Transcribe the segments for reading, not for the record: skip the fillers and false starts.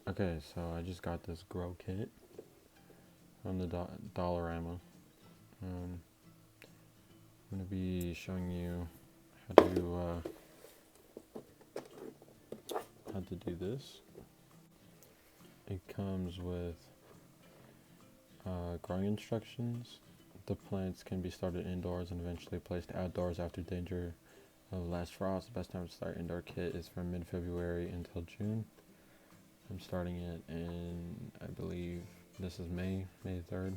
Okay, so I just got this grow kit from the dollarama. I'm going to be showing you how to do this. It comes with growing instructions. The plants can be started indoors and eventually placed outdoors after danger of last frost. The best time to start indoor kit is from mid-February until June. I'm starting it in, I believe this is May 3rd.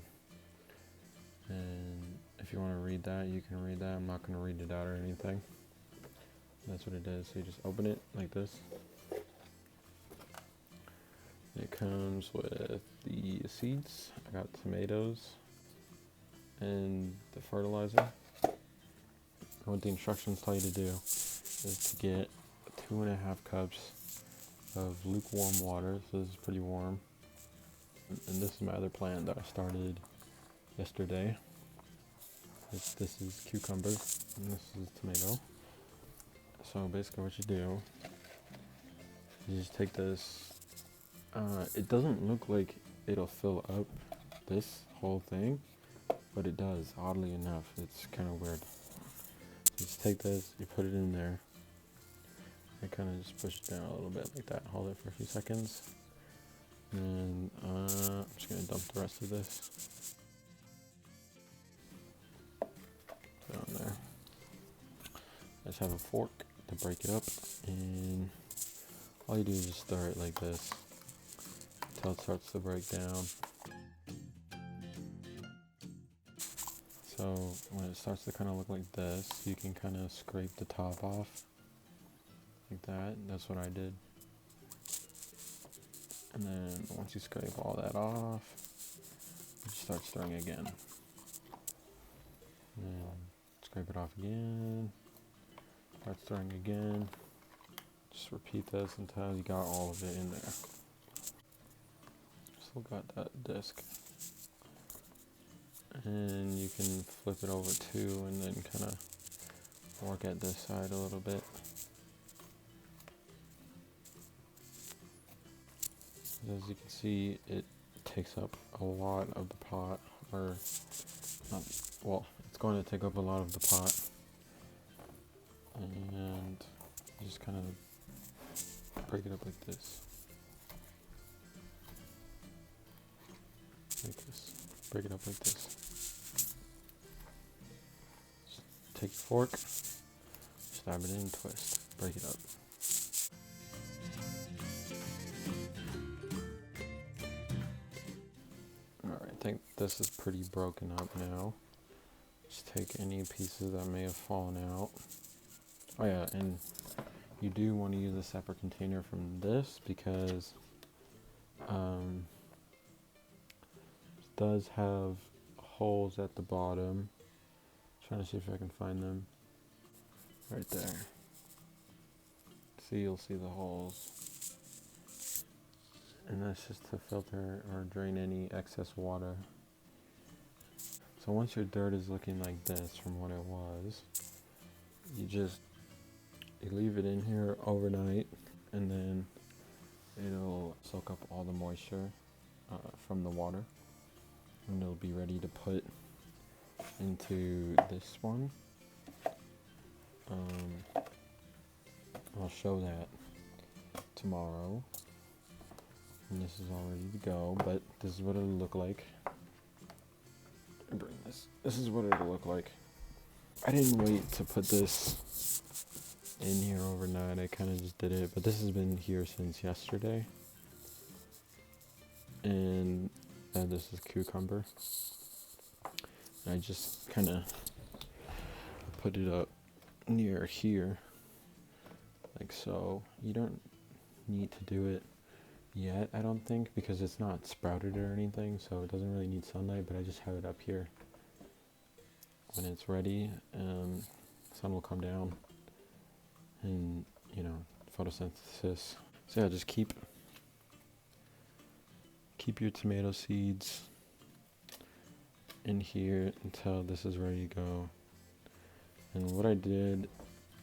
And if you want to read that, you can read that. I'm not going to read it out or anything. That's what it is. So you just open it like this. It comes with the seeds. I got tomatoes and the fertilizer. What the instructions tell you to do is to get 2.5 cups of lukewarm water. So this is pretty warm. And this is my other plant that I started yesterday. This is cucumber and this is tomato. So basically what you do, you just take this, it doesn't look like it'll fill up this whole thing, but it does, oddly enough. It's kind of weird. You just take this, you put it in there, and kind of just push it down a little bit like that, hold it for a few seconds, and I'm just going to dump the rest of this down there. I just have a fork to break it up, and all you do is just stir it like this until it starts to break down. So when it starts to kind of look like this, you can kind of scrape the top off like that. That's what I did. And then once you scrape all that off, you start stirring again. And scrape it off again, start stirring again. Just repeat this until you got all of it in there. Still got that disc. And you can flip it over too and then kind of work at this side a little bit. As you can see, it takes up a lot of the pot, or not, well, it's going to take up a lot of the pot. And you just kind of break it up like this. Like this. Break it up like this. Just take your fork, stab it in, twist, break it up. Alright, I think this is pretty broken up now. Just take any pieces that may have fallen out. Oh yeah, and you do want to use a separate container from this because it does have holes at the bottom. Trying to see if I can find them. Right there. See, you'll see the holes. And that's just to filter or drain any excess water. So once your dirt is looking like this from what it was, you leave it in here overnight, and then it'll soak up all the moisture from the water, and it'll be ready to put into this one. I'll show that tomorrow, and this is all ready to go, but this is what it'll look like. Bring this. This is what it'll look like. I didn't wait to put this in here overnight. I kind of just did it, but this has been here since yesterday. And this is cucumber. I just kind of put it up near here, like so. You don't need to do it yet, I don't think, because it's not sprouted or anything, so it doesn't really need sunlight, but I just have it up here. When it's ready, the sun will come down and, photosynthesis. So yeah, just keep your tomato seeds in here until this is ready to go. And what I did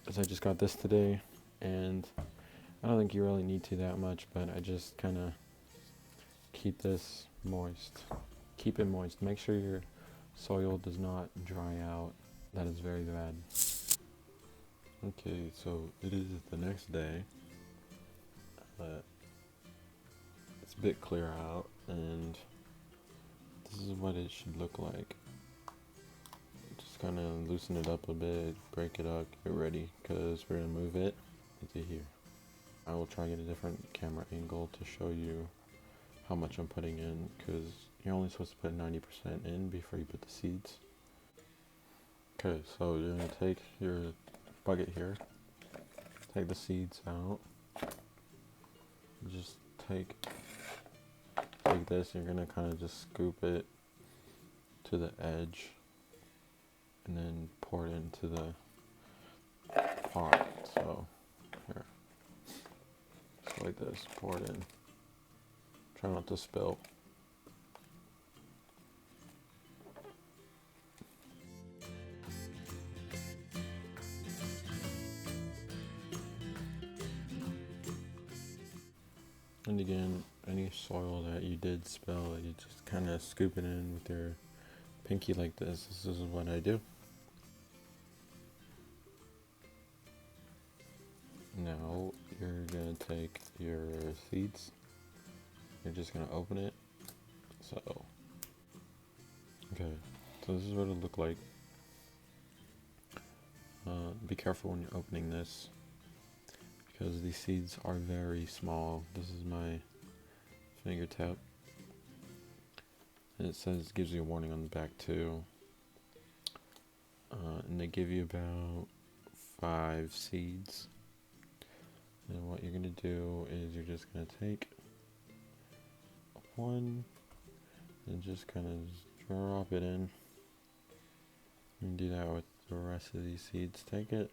is I just got this today, and I don't think you really need to that much, but I just kind of keep this moist. Keep it moist. Make sure your soil does not dry out. That is very bad. Okay, so it is the next day. It's a bit clear out, and this is what it should look like. Just kind of loosen it up a bit, break it up, get ready, because we're going to move it into here. I will try to get a different camera angle to show you how much I'm putting in, because you're only supposed to put 90% in before you put the seeds. Okay, so you're going to take your bucket here, take the seeds out, just take this, you're going to kind of just scoop it to the edge and then pour it into the pot. So here, just like this, pour it in. Try not to spill. And again, any soil that you did spill, you just kind of scoop it in with your pinky like this. This is what I do. Now you're going to take your seeds. You're just going to open it. So, okay, so this is what it'll look like. Be careful when you're opening this, because these seeds are very small. This is my fingertip. And it says, gives you a warning on the back too. And they give you about 5 seeds. And what you're going to do is you're just going to take one and just kind of drop it in. You can do that with the rest of these seeds. Take it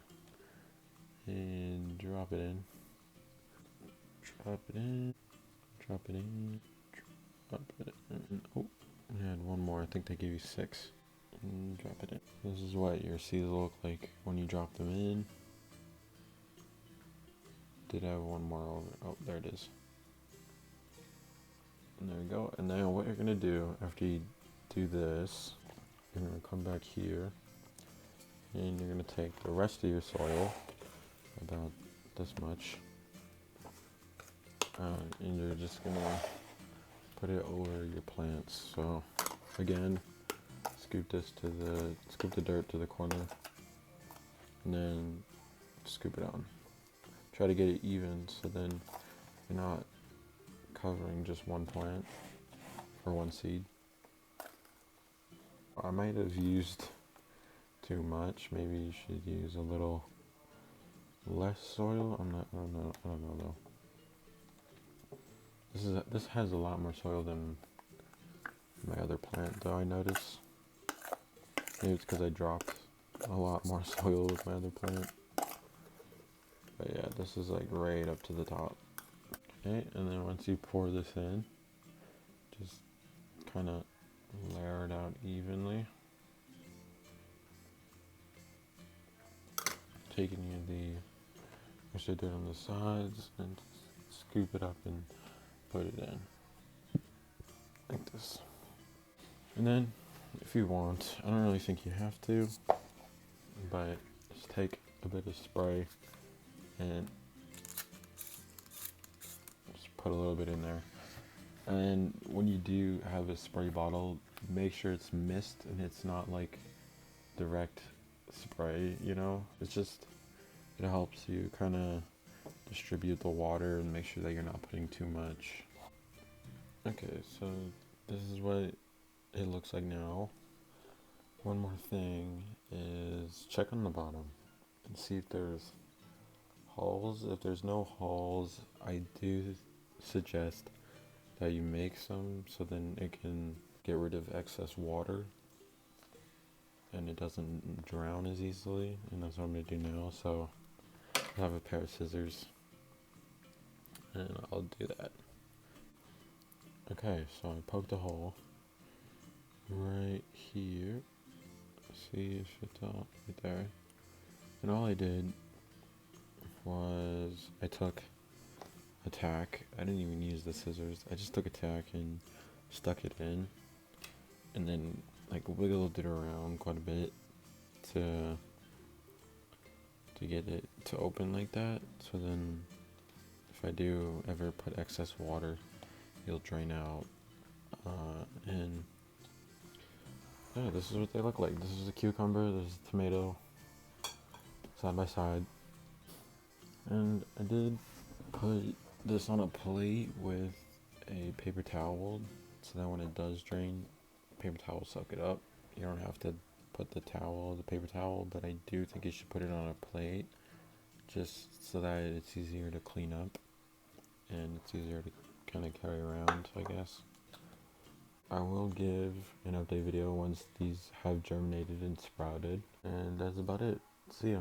and drop it in. Drop it in. Drop it in. Drop it in. Oh, I had one more. I think they gave you 6. And drop it in. This is what your seeds look like when you drop them in. Did have one more over. Oh, there it is. And there we go. And now what you're gonna do after you do this, you're gonna come back here and you're gonna take the rest of your soil, about this much, and you're just gonna put it over your plants. So again, scoop the dirt to the corner, and then scoop it on. Try to get it even, so then you're not covering just one plant or one seed. I might have used too much. Maybe you should use a little less soil. I don't know though. This has a lot more soil than my other plant, though, I notice. Maybe it's because I dropped a lot more soil with my other plant. But yeah, this is like right up to the top. Okay, and then once you pour this in, just kind of layer it out evenly. Taking the extra dirt on the sides and scoop it up and put it in like this. And then if you want, I don't really think you have to, but just take a bit of spray and just put a little bit in there. And when you do have a spray bottle, make sure it's mist and it's not like direct spray, you know? It's just, it helps you kind of distribute the water and make sure that you're not putting too much. Okay, so this is what it looks like now. One more thing is check on the bottom and see if there's holes. If there's no holes, I do suggest that you make some, so then it can get rid of excess water and it doesn't drown as easily. And that's what I'm going to do now. So I have a pair of scissors and I'll do that. Okay, so I poked a hole right here. See if it's out right there. And all I did was I took a tack. I didn't even use the scissors. I just took a tack and stuck it in, and then like wiggled it around quite a bit to get it to open like that. So then if I do ever put excess water, it'll drain out. And yeah, this is what they look like. This is a cucumber, this is a tomato, side by side. And I did put this on a plate with a paper towel, so that when it does drain, paper towel will soak it up. You don't have to put the paper towel, but I do think you should put it on a plate, just so that it's easier to clean up and it's easier to kind of carry around, I guess. I will give an update video once these have germinated and sprouted, and that's about it. See ya.